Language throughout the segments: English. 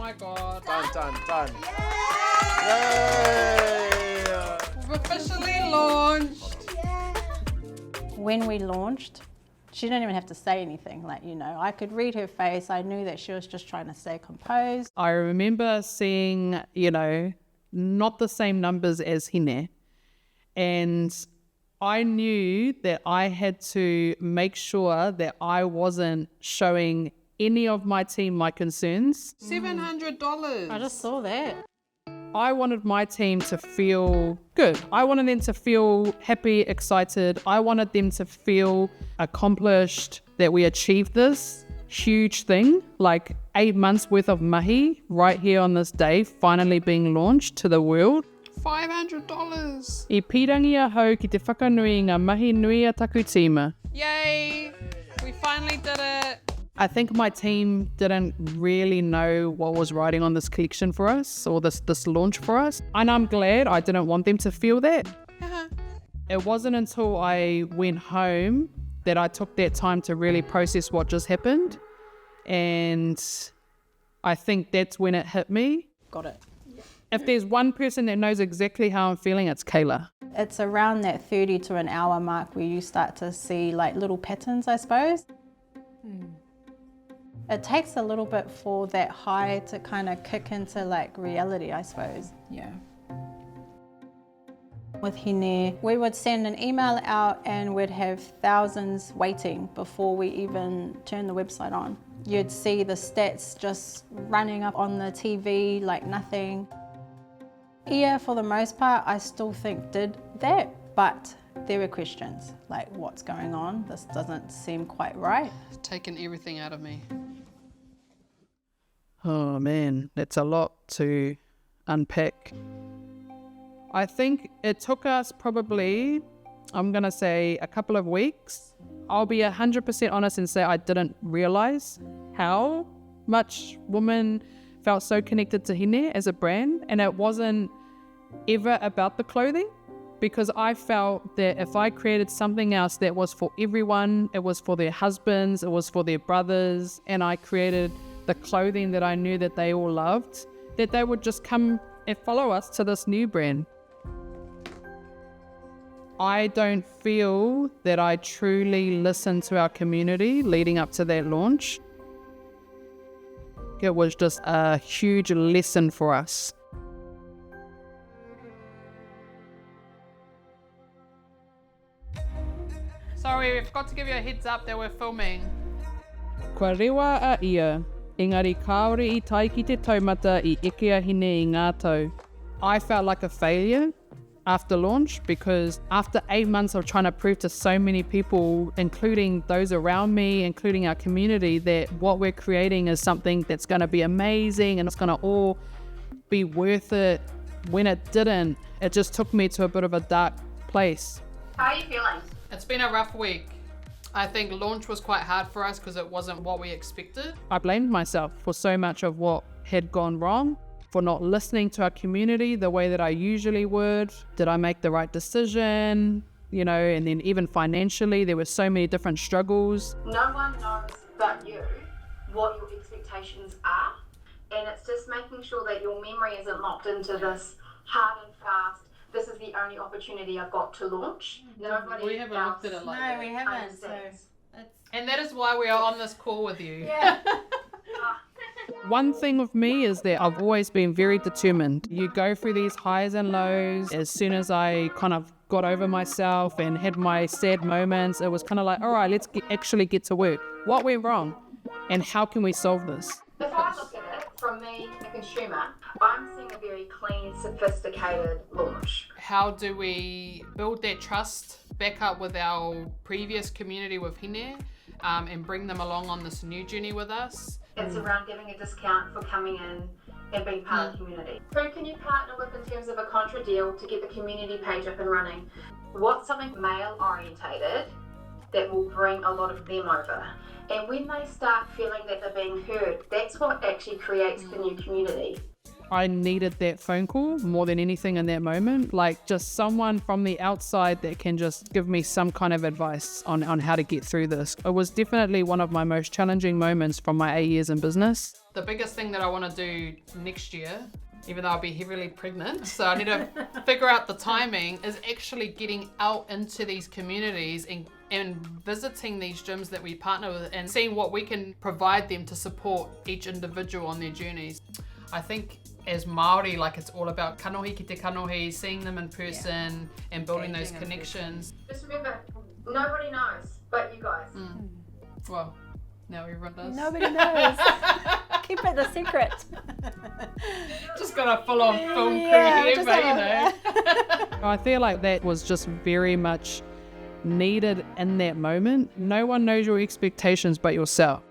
my God. Done. Yay! Yay! We've officially launched. When we launched, she didn't even have to say anything. I could read her face. I knew that she was just trying to stay composed. I remember seeing, not the same numbers as Hine. And I knew that I had to make sure that I wasn't showing any of my team my concerns. $700. I just saw that. I wanted my team to feel good. I wanted them to feel happy, excited. I wanted them to feel accomplished, that we achieved this huge thing, like 8 months worth of mahi right here on this day, finally being launched to the world. $500. I pirangi a hau ki te whakanui ngā mahi nui a taku tīma. Yay! We finally did it. I think my team didn't really know what was riding on this collection for us, or this launch for us. And I'm glad. I didn't want them to feel that. It wasn't until I went home that I took that time to really process what just happened. And I think that's when it hit me. Got it. If there's one person that knows exactly how I'm feeling, it's Kayla. It's around that 30 to an hour mark where you start to see little patterns, I suppose. It takes a little bit for that high to kind of kick into reality, I suppose. Yeah. With Hine, we would send an email out and we'd have thousands waiting before we even turn the website on. You'd see the stats just running up on the TV like nothing. Yeah, for the most part, I still think did that, but there were questions like, what's going on? This doesn't seem quite right. It's taken everything out of me. Oh man, that's a lot to unpack. I think it took us probably, I'm going to say a couple of weeks. I'll be 100% honest and say I didn't realize how much women felt so connected to Hine as a brand, and it wasn't ever about the clothing, because I felt that if I created something else that was for everyone, it was for their husbands, it was for their brothers, and I created the clothing that I knew that they all loved, that they would just come and follow us to this new brand. I don't feel that I truly listened to our community leading up to that launch. It was just a huge lesson for us. Sorry, we forgot to give you a heads up that we're filming. Kua rewa a ia, engari kaore I tai ki te taumata I eke a hine I ngā tau. I felt like a failure after launch, because after 8 months of trying to prove to so many people, including those around me, including our community, that what we're creating is something that's going to be amazing and it's going to all be worth it, when it didn't, it just took me to a bit of a dark place. How are you feeling? It's been a rough week. I think launch was quite hard for us because it wasn't what we expected. I blamed myself for so much of what had gone wrong, for not listening to our community the way that I usually would. Did I make the right decision? And then even financially, there were so many different struggles. No one knows but you what your expectations are, and it's just making sure that your memory isn't locked into this hard and fast, this is the only opportunity I've got to launch. Nobody we haven't looked at it like that. No, we haven't. And that is why we are on this call with you. Yeah. One thing with me is that I've always been very determined. You go through these highs and lows. As soon as I kind of got over myself and had my sad moments, it was kind of like, all right, let's actually get to work. What went wrong? And how can we solve this? If I look at it from me, the consumer, I'm seeing a very clean, sophisticated launch. How do we build that trust back up with our previous community with Hine, and bring them along on this new journey with us? It's around giving a discount for coming in and being part of the community. Who can you partner with in terms of a contra deal to get the community page up and running? What's something male orientated that will bring a lot of them over? And when they start feeling that they're being heard, that's what actually creates the new community. I needed that phone call more than anything in that moment. Like just someone from the outside that can just give me some kind of advice on how to get through this. It was definitely one of my most challenging moments from my 8 years in business. The biggest thing that I want to do next year, even though I'll be heavily pregnant, so I need to figure out the timing, is actually getting out into these communities and visiting these gyms that we partner with and seeing what we can provide them to support each individual on their journeys. I think as Māori, like it's all about kanohi ki te kanohi, seeing them in person and building those connections. Just remember, nobody knows but you guys. Well, now everyone does. Nobody knows. Keep it a secret. Just got a full-on film crew Yeah, here, just but have you know. I feel like that was just very much needed in that moment. No one knows your expectations but yourself.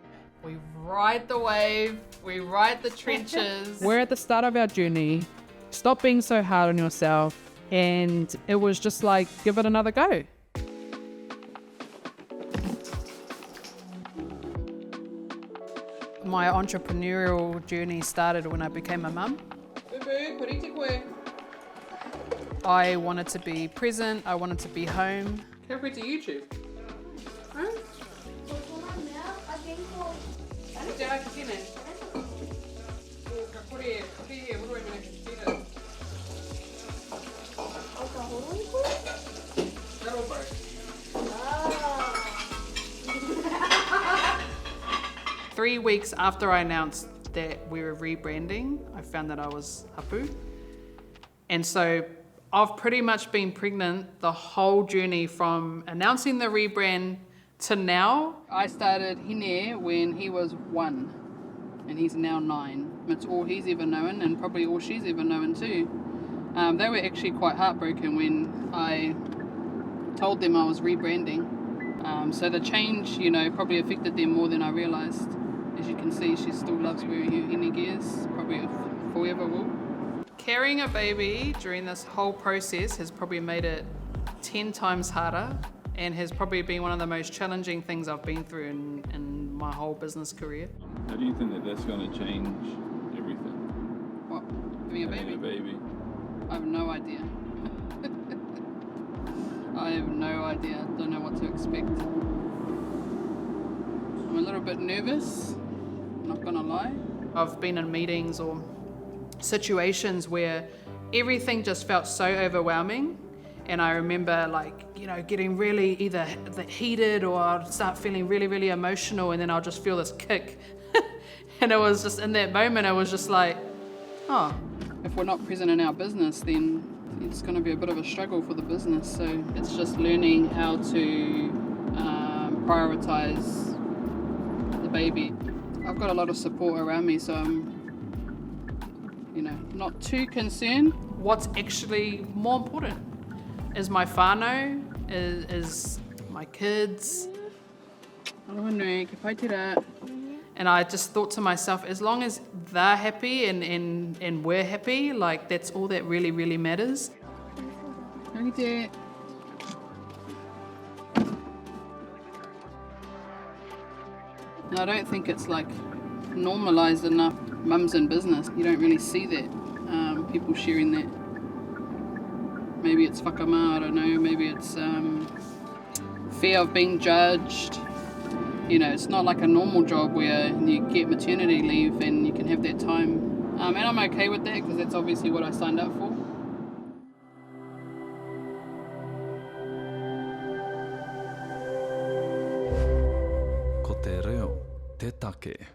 We ride the wave, we ride the trenches. We're at the start of our journey. Stop being so hard on yourself. And it was just like, give it another go. My entrepreneurial journey started when I became a mum. I wanted to be present, I wanted to be home. Can I to YouTube? Three weeks after I announced that we were rebranding, I found that I was hapu. And so I've pretty much been pregnant the whole journey from announcing the rebrand to now. I started Hine when he was 1 and he's now 9. It's all he's ever known and probably all she's ever known too. They were actually quite heartbroken when I told them I was rebranding. So the change, you know, probably affected them more than I realised. As you can see, she still loves wearing her Hine gears, probably forever will. Carrying a baby during this whole process has probably made it 10 times harder and has probably been one of the most challenging things I've been through in my whole business career. How do you think that that's going to change everything? What? Having a baby? Having a baby. I have no idea. I have no idea. Don't know what to expect. I'm a little bit nervous, not gonna lie. I've been in meetings or situations where everything just felt so overwhelming, and I remember, like, you know, getting really either heated or I'd start feeling really, really emotional, and then I'll just feel this kick. And it was just in that moment, it was just like, oh, if we're not present in our business, then it's going to be a bit of a struggle for the business. So it's just learning how to prioritize the baby. I've got a lot of support around me, so I'm, you know, not too concerned. What's actually more important is my whānau, is my kids. And I just thought to myself, as long as they're happy and we're happy, like that's all that really, really matters. And I don't think it's like normalised enough, mums in business. You don't really see that, people sharing that. Maybe it's whakama, I don't know, maybe it's fear of being judged. You know, it's not like a normal job where you get maternity leave and you can have that time. And I'm okay with that because that's obviously what I signed up for. Ko te reo, te take.